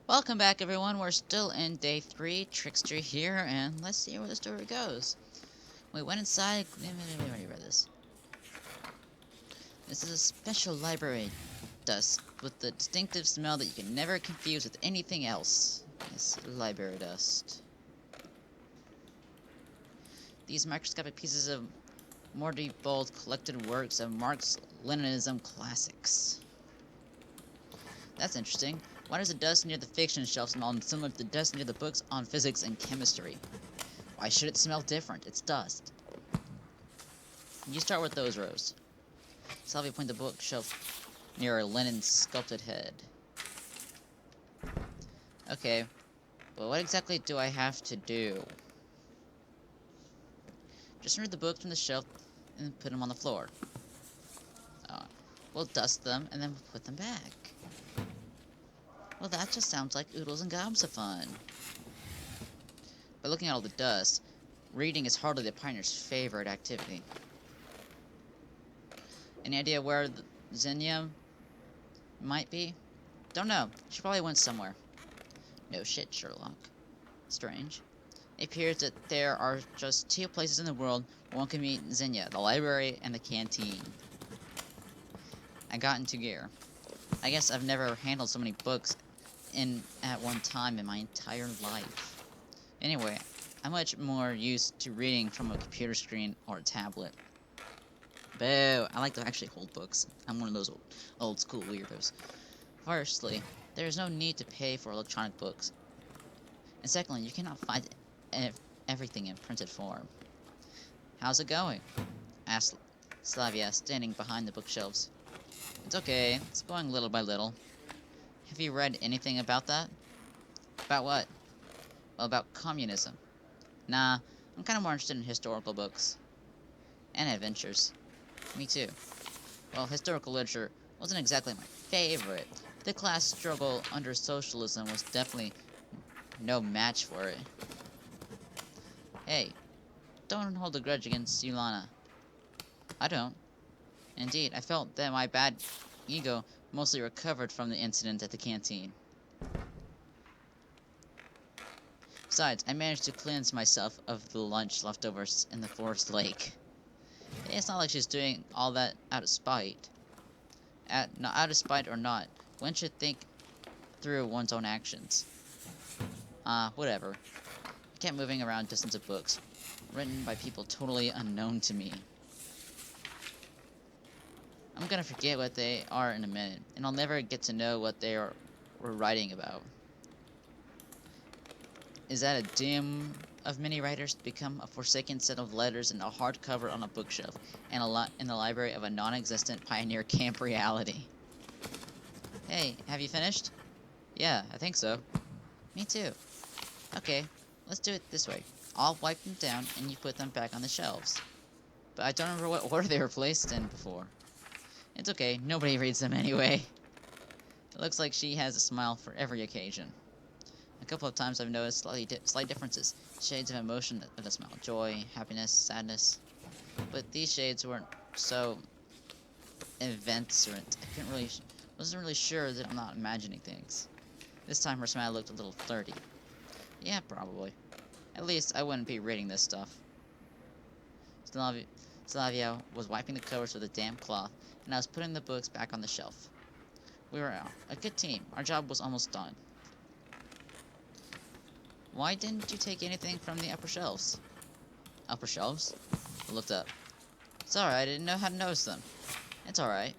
Welcome back, everyone. We're still in day 3, Trickster here, and let's see where the story goes. We went inside. We already read this. This is a special library dust with the distinctive smell that you can never confuse with anything else. Yes, library dust. These microscopic pieces of Morty Bold collected works of Marx-Leninism classics. That's interesting. Why does the dust near the fiction shelves smell similar to the dust near the books on physics and chemistry? Why should it smell different? It's dust. You start with those rows. Salvi pointed the bookshelf near Lenin's sculpted head. Okay, but what exactly do I have to do? Just remove the books from the shelf and put them on the floor. We'll dust them and then we'll put them back. Well, that just sounds like oodles and gobs of fun. By looking at all the dust, reading is hardly the pioneer's favorite activity. Any idea where Xenia might be? Don't know. She probably went somewhere. No shit, Sherlock. Strange. It appears that there are just 2 places in the world where one can meet Xenia, the library and the canteen. I got into gear. I guess I've never handled so many books at one time in my entire life. Anyway, I'm much more used to reading from a computer screen or a tablet. Boo! I like to actually hold books. I'm one of those old school weirdos. Firstly, there is no need to pay for electronic books. And secondly, you cannot find everything in printed form. How's it going? Asked Slavia, standing behind the bookshelves. It's okay. It's going little by little. Have you read anything about that? About what? Well, about communism. Nah, I'm kind of more interested in historical books. And adventures. Me too. Well, historical literature wasn't exactly my favorite. The class struggle under socialism was definitely no match for it. Hey, don't hold a grudge against Yulana. I don't. Indeed, I felt that my bad ego mostly recovered from the incident at the canteen. Besides, I managed to cleanse myself of the lunch leftovers in the forest lake. It's not like she's doing all that out of spite. Out of spite or not, one should think through one's own actions. Whatever. I kept moving around dozens of books, written by people totally unknown to me. I'm gonna forget what they are in a minute, and I'll never get to know what they were writing about. Is that a doom of many writers to become a forsaken set of letters in a hardcover on a bookshelf, and in the library of a non-existent pioneer camp reality? Hey, have you finished? Yeah, I think so. Me too. Okay, let's do it this way. I'll wipe them down, and you put them back on the shelves. But I don't remember what order they were placed in before. It's okay, nobody reads them anyway. It looks like she has a smile for every occasion. A couple of times I've noticed slight differences, shades of emotion of the smile, joy, happiness, sadness. But these shades weren't so evanescent. Wasn't really sure that I'm not imagining things. This time her smile looked a little flirty. Yeah, probably. At least I wouldn't be reading this stuff. Slavia was wiping the covers with a damp cloth, and I was putting the books back on the shelf. We were a good team. Our job was almost done. Why didn't you take anything from the upper shelves? Upper shelves? I looked up. Sorry, I didn't know how to notice them. It's alright.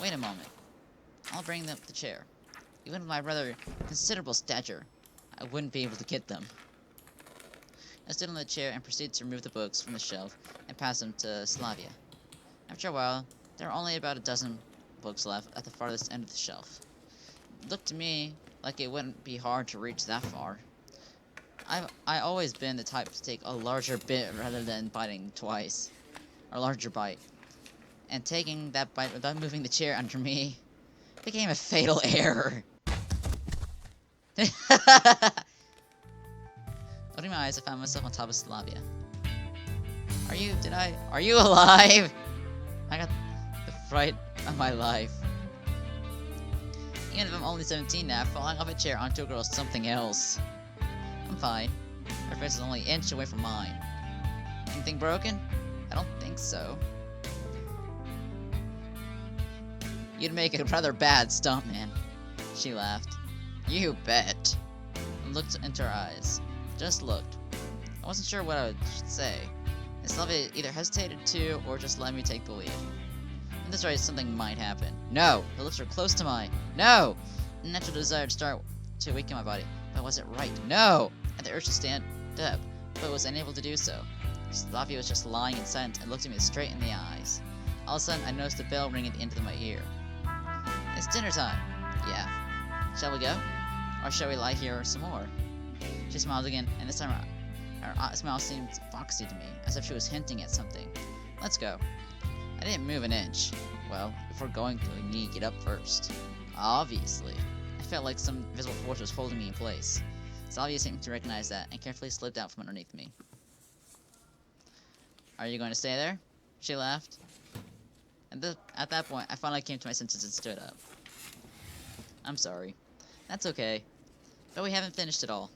Wait a moment. I'll bring them up the chair. Even with my rather considerable stature, I wouldn't be able to get them. I stood on the chair and proceeded to remove the books from the shelf and pass them to Slavia. After a while, there were only about a dozen books left at the farthest end of the shelf. It looked to me like it wouldn't be hard to reach that far. I always been the type to take a larger bit rather than biting twice. Or larger bite. And taking that bite without moving the chair under me became a fatal error. Opening my eyes, I found myself on top of Slavia. Are you alive? I got the fright of my life. Even if I'm only 17 now, falling off a chair onto a girl is something else. I'm fine. Her face is only an inch away from mine. Anything broken? I don't think so. You'd make a rather bad stuntman. She laughed. You bet. I looked into her eyes. Just looked. I wasn't sure what I should say. Sylvia either hesitated to, or just let me take the lead. In this race, something might happen. No! Her lips were close to mine. No! A natural desire to start to weaken my body. But was it right? No! I had the urge to stand up, but was unable to do so. Slavia was just lying in silence and looked at me straight in the eyes. All of a sudden, I noticed a bell ring at the end of my ear. It's dinner time. Yeah. Shall we go? Or shall we lie here some more? She smiled again, and this time her smile seemed foxy to me, as if she was hinting at something. Let's go. I didn't move an inch. Well, if we're going to, we need to get up first. Obviously. I felt like some invisible force was holding me in place. Sylvia seemed to recognize that, and carefully slipped out from underneath me. Are you going to stay there? She laughed. At that point, I finally came to my senses and stood up. I'm sorry. That's okay. But we haven't finished it all.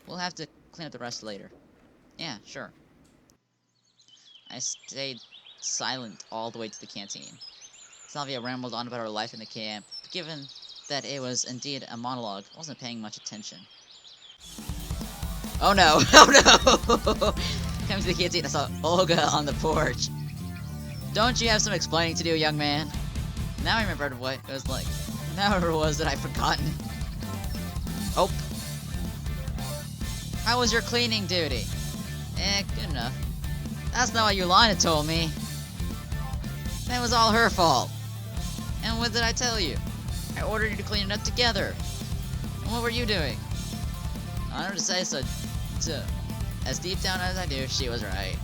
We'll have to clean up the rest later. Yeah, sure. I stayed silent all the way to the canteen. Sylvia rambled on about her life in the camp, but given that it was indeed a monologue, I wasn't paying much attention. Oh no! Oh no! Coming to the canteen, I saw Olga on the porch. Don't you have some explaining to do, young man? Now I remembered what it was like. Now it was that I'd forgotten. Oh. How was your cleaning duty? Good enough. That's not what Yolanda told me. That was all her fault. And what did I tell you? I ordered you to clean it up together. And what were you doing? I don't know to say so. As deep down as I do, she was right.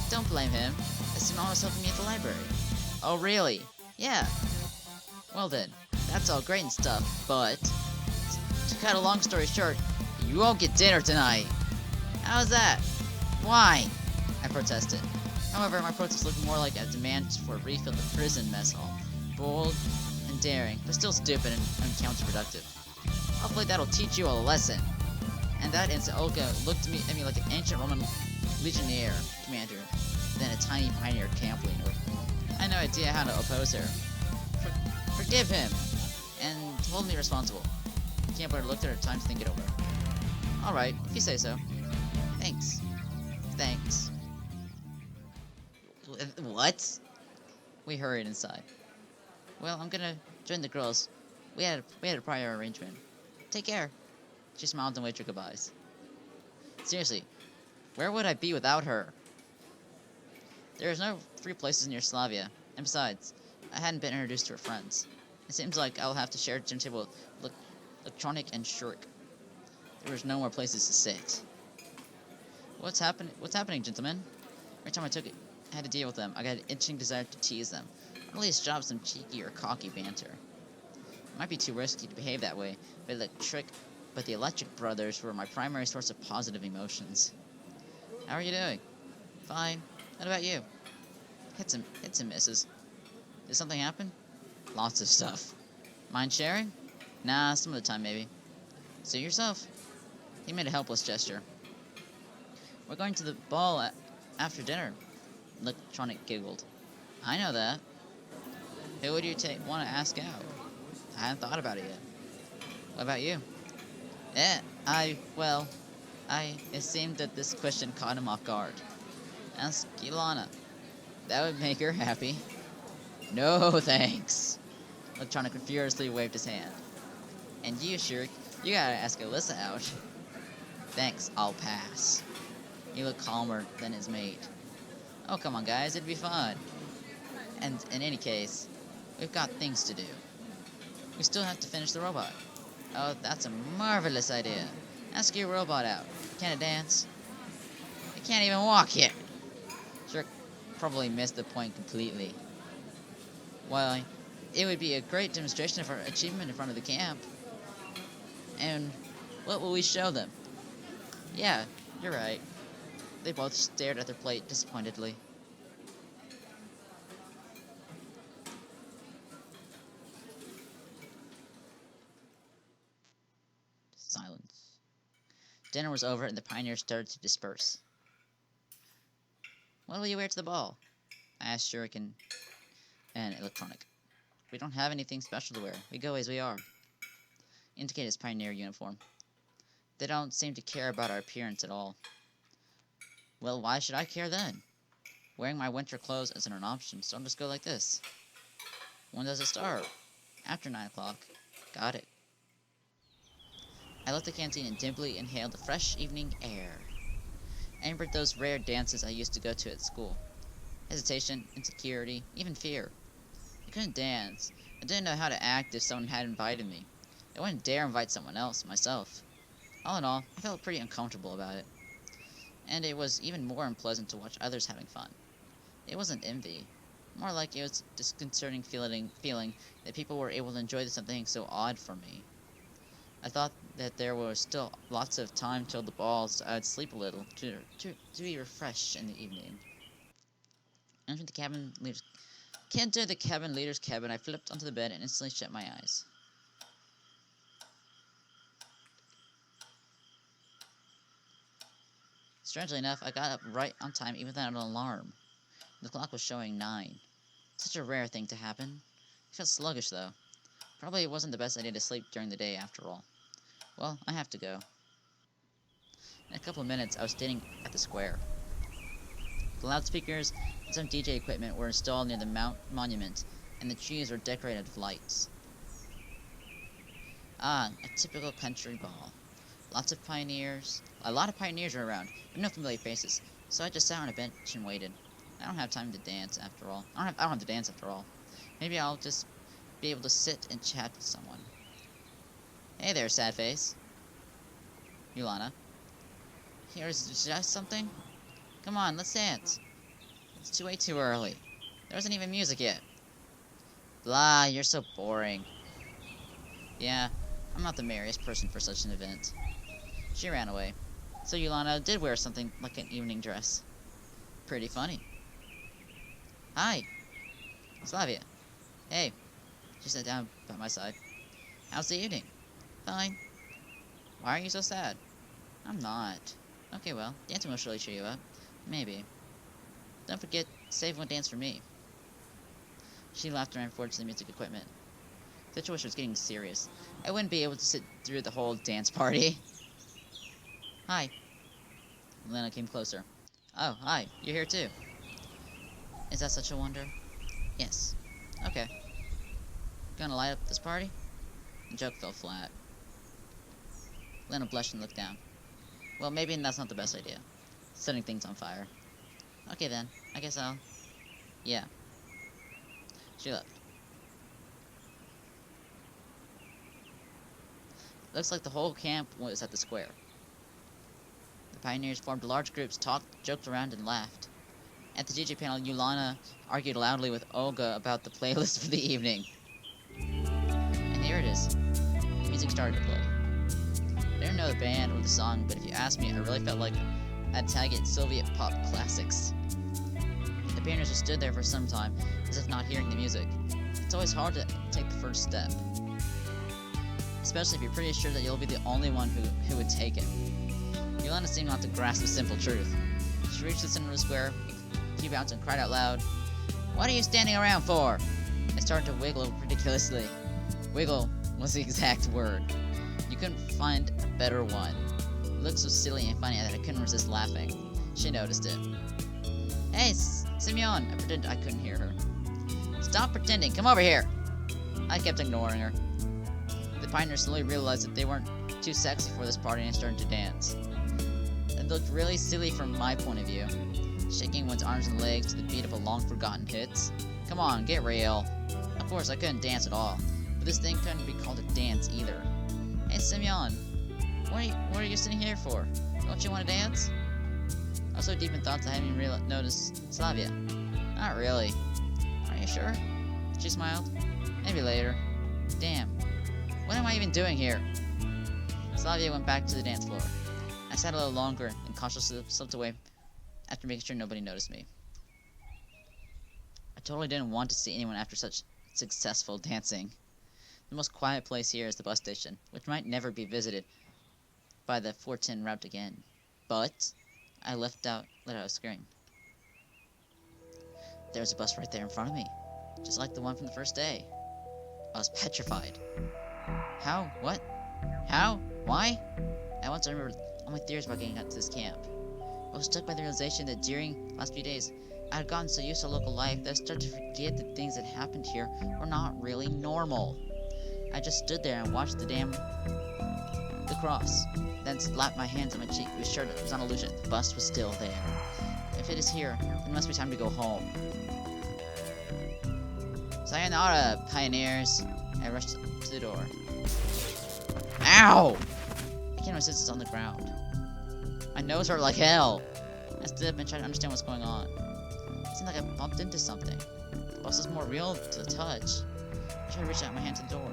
Don't blame him. Simone was helping me at the library. Oh, really? Yeah. Well then, that's all great and stuff, but to cut a long story short, you won't get dinner tonight. How's that? Why? I protested. However, my protest looked more like a demand for a refill at the prison mess hall. Bold and daring, but still stupid and counterproductive. Hopefully that'll teach you a lesson. And that instant, Olga looked at me like an ancient Roman legionnaire commander, than a tiny pioneer camp leader. I had no idea how to oppose her. Forgive him, and hold me responsible. The camp leader looked at her time to think it over. Alright, if you say so. Thanks. Thanks. What? We hurried inside. Well, I'm gonna join the girls. We had a prior arrangement. Take care. She smiled and waved her goodbyes. Seriously, where would I be without her? There is no free places near Slavia, and besides, I hadn't been introduced to her friends. It seems like I'll have to share a gym table with Electronic and Shirk. There was no more places to sit. What's happening, gentlemen? Every time I had to deal with them, I got an itching desire to tease them, or at least drop some cheeky or cocky banter. It might be too risky to behave that way, but the Electric Brothers were my primary source of positive emotions. How are you doing? Fine. What about you? Hits and misses. Did something happen? Lots of stuff. Mind sharing? Nah, some of the time maybe. Suit yourself. He made a helpless gesture. We're going to the ball after dinner. Electronic giggled. I know that. Who would you want to ask out? I haven't thought about it yet. What about you? It seemed that this question caught him off guard. Ask Ilana. That would make her happy. No, thanks. Electronic furiously waved his hand. And you, Shirk, you gotta ask Alyssa out. Thanks, I'll pass. He looked calmer than his mate. Oh, come on, guys, it'd be fun. And in any case, we've got things to do. We still have to finish the robot. Oh, that's a marvelous idea. Ask your robot out. Can it dance? It can't even walk yet. Shirk probably missed the point completely. Well, it would be a great demonstration of our achievement in front of the camp. And what will we show them? Yeah, you're right. They both stared at their plate disappointedly. Dinner was over, and the pioneers started to disperse. What will you wear to the ball? I asked Shuriken and Electronic. We don't have anything special to wear. We go as we are. Indicate his pioneer uniform. They don't seem to care about our appearance at all. Well, why should I care then? Wearing my winter clothes isn't an option, so I'll just go like this. When does it start? After 9 o'clock. Got it. I left the canteen and deeply inhaled the fresh evening air. I remembered those rare dances I used to go to at school. Hesitation, insecurity, even fear. I couldn't dance. I didn't know how to act if someone had invited me. I wouldn't dare invite someone else, myself. All in all, I felt pretty uncomfortable about it. And it was even more unpleasant to watch others having fun. It wasn't envy. More like it was a disconcerting feeling that people were able to enjoy something so odd for me. I thought that there was still lots of time till the ball, so I'd sleep a little to be refreshed in the evening. Entering the cabin leader's cabin, I flipped onto the bed and instantly shut my eyes. Strangely enough, I got up right on time even without an alarm. The clock was showing 9. Such a rare thing to happen. I felt sluggish, though. Probably it wasn't the best idea to sleep during the day, after all. Well, I have to go. In a couple of minutes, I was standing at the square. The loudspeakers and some DJ equipment were installed near the monument, and the trees were decorated with lights. Ah, a typical country ball. A lot of pioneers were around, but no familiar faces, so I just sat on a bench and waited. I don't have time to dance after all. I don't have to dance after all. Maybe I'll just be able to sit and chat with someone. Hey there, sad face. Yulana. Here's just something? Come on, let's dance. It's way too early. There wasn't even music yet. Blah, you're so boring. Yeah, I'm not the merriest person for such an event. She ran away. So Yulana did wear something like an evening dress. Pretty funny. Hi. Slavia. Hey. She sat down by my side. How's the evening? Fine. Why are you so sad? I'm not. Okay, well, dancing will surely cheer you up. Maybe. Don't forget, save one dance for me. She laughed and ran forward to the music equipment. The situation was getting serious. I wouldn't be able to sit through the whole dance party. Hi. Lena came closer. Oh, hi. You're here too. Is that such a wonder? Yes. Okay. Gonna light up this party? The joke fell flat. Lena blushed and looked down. Well, maybe that's not the best idea. Setting things on fire. Okay then. I guess I'll... Yeah. She left. Looks like the whole camp was at the square. The pioneers formed large groups, talked, joked around, and laughed. At the DJ panel, Yulana argued loudly with Olga about the playlist for the evening. And here it is. The music started to play. I didn't know the band or the song, but if you ask me, I really felt like I'd tag it Soviet pop classics. The pioneers just stood there for some time, as if not hearing the music. It's always hard to take the first step, especially if you're pretty sure that you'll be the only one who would take it. Yolanda seemed not to grasp the simple truth. She reached the center of the square, she bounced and cried out loud, "What are you standing around for?" I started to wiggle ridiculously. Wiggle was the exact word. You couldn't find a better one. It looked so silly and funny that I couldn't resist laughing. She noticed it. Hey, Simeon! I pretended I couldn't hear her. Stop pretending, come over here! I kept ignoring her. The pioneers slowly realized that they weren't too sexy for this party and started to dance. It looked really silly from my point of view, shaking one's arms and legs to the beat of a long-forgotten hits. Come on, get real. Of course, I couldn't dance at all, but this thing couldn't be called a dance either. Hey, Simeon, what are you sitting here for? Don't you want to dance? I was so deep in thoughts I hadn't even noticed Slavia. Not really. Are you sure? She smiled. Maybe later. Damn. What am I even doing here? Slavia went back to the dance floor. I sat a little longer and cautiously slipped away after making sure nobody noticed me. I totally didn't want to see anyone after such successful dancing. The most quiet place here is the bus station, which might never be visited. by the 410 route again. But I let out a scream. There was a bus right there in front of me, just like the one from the first day. I was petrified. How? What? How? Why? I once remembered all my theories about getting out to this camp. I was struck by the realization that during the last few days, I had gotten so used to local life that I started to forget that things that happened here were not really normal. I just stood there and watched the cross, then slapped my hands on my cheek to be sure that it was not an illusion. The bus was still there. If it is here, then it must be time to go home. Sayonara, pioneers! I rushed to the door. Ow! I came to my senses on the ground. My nose hurt like hell. I stood up and tried to understand what's going on. It seemed like I bumped into something. The bus was more real to the touch. I tried to reach out my hand to the door,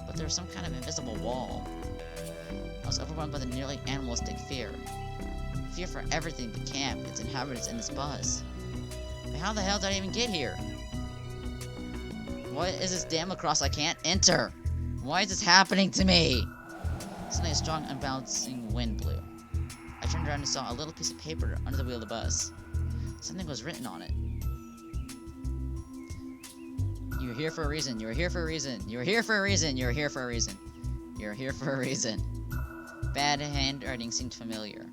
but there was some kind of invisible wall. I was overwhelmed by the nearly animalistic fear. Fear for everything, the camp, its inhabitants, and this bus. But how the hell did I even get here? What is this damn lacrosse I can't enter? Why is this happening to me? Suddenly a strong, unbalancing wind blew. I turned around and saw a little piece of paper under the wheel of the bus. Something was written on it. You're here for a reason. You're here for a reason. You're here for a reason. You're here for a reason. You're here for a reason. Bad handwriting seemed familiar.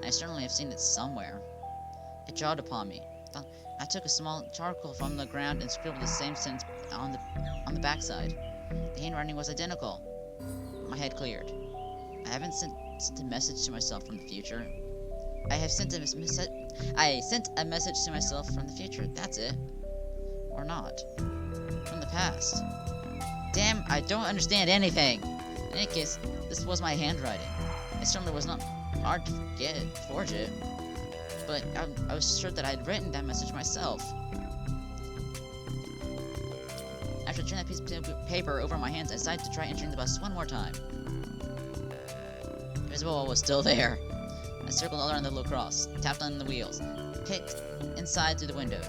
I certainly have seen it somewhere. It jarred upon me. I took a small charcoal from the ground and scribbled the same sentence on the backside. The handwriting was identical. My head cleared. I haven't sent a message to myself from the future. I sent a message to myself from the future. That's it. Or not. From the past. Damn, I don't understand anything. In any case, this was my handwriting. It certainly was not hard to forge it. But I was sure that I had written that message myself. After turning that piece of paper over my hands, I decided to try entering the bus one more time. The invisible wall was still there. I circled all around the little cross, tapped on the wheels, kicked inside through the window.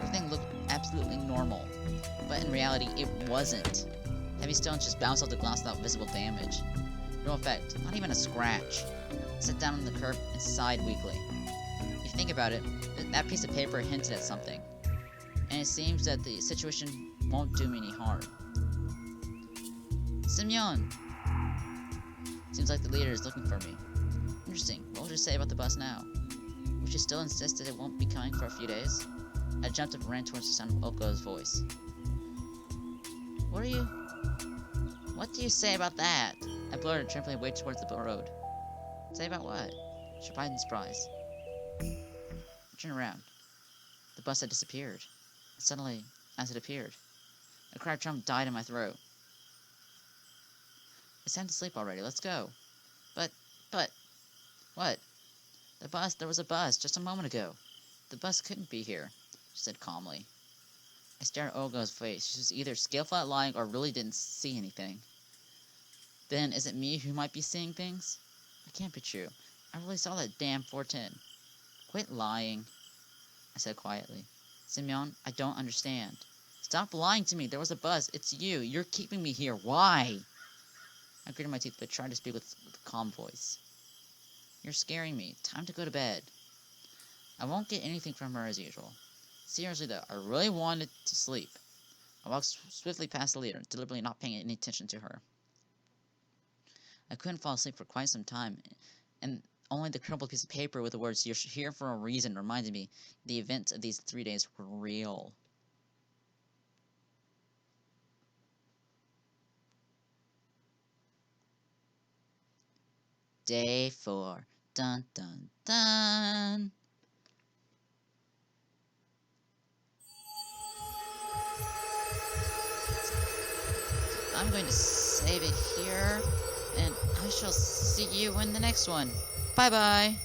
Everything looked absolutely normal, but in reality, it wasn't. Heavy stones just bounced off the glass without visible damage. No effect, not even a scratch. I sat down on the curb and sighed weakly. If you think about it, that piece of paper hinted at something, and it seems that the situation won't do me any harm. Simeon! Seems like the leader is looking for me. Interesting. What would you say about the bus now? Would you still insist that it won't be coming for a few days? I jumped and ran towards the sound of Oko's voice. What do you say about that? I blurted, trampling away towards the road. Say about what? She replied in surprise. I turned around. The bus had disappeared. Suddenly, as it appeared, a cry of triumph died in my throat. It's time to sleep already. Let's go. But, what? There was a bus just a moment ago. The bus couldn't be here, she said calmly. I stared at Olga's face. She was either skillful at lying or really didn't see anything. Then, is it me who might be seeing things? It can't be true. I really saw that damn 410. Quit lying, I said quietly. Simeon, I don't understand. Stop lying to me. There was a bus. It's you. You're keeping me here. Why? I gritted my teeth but tried to speak with a calm voice. You're scaring me. Time to go to bed. I won't get anything from her as usual. Seriously though, I really wanted to sleep. I walked swiftly past the leader, deliberately not paying any attention to her. I couldn't fall asleep for quite some time, and only the crumpled piece of paper with the words, "You're here for a reason," reminded me the events of these 3 days were real. Day 4. Dun dun dun. I'm going to save it here, and I shall see you in the next one. Bye bye.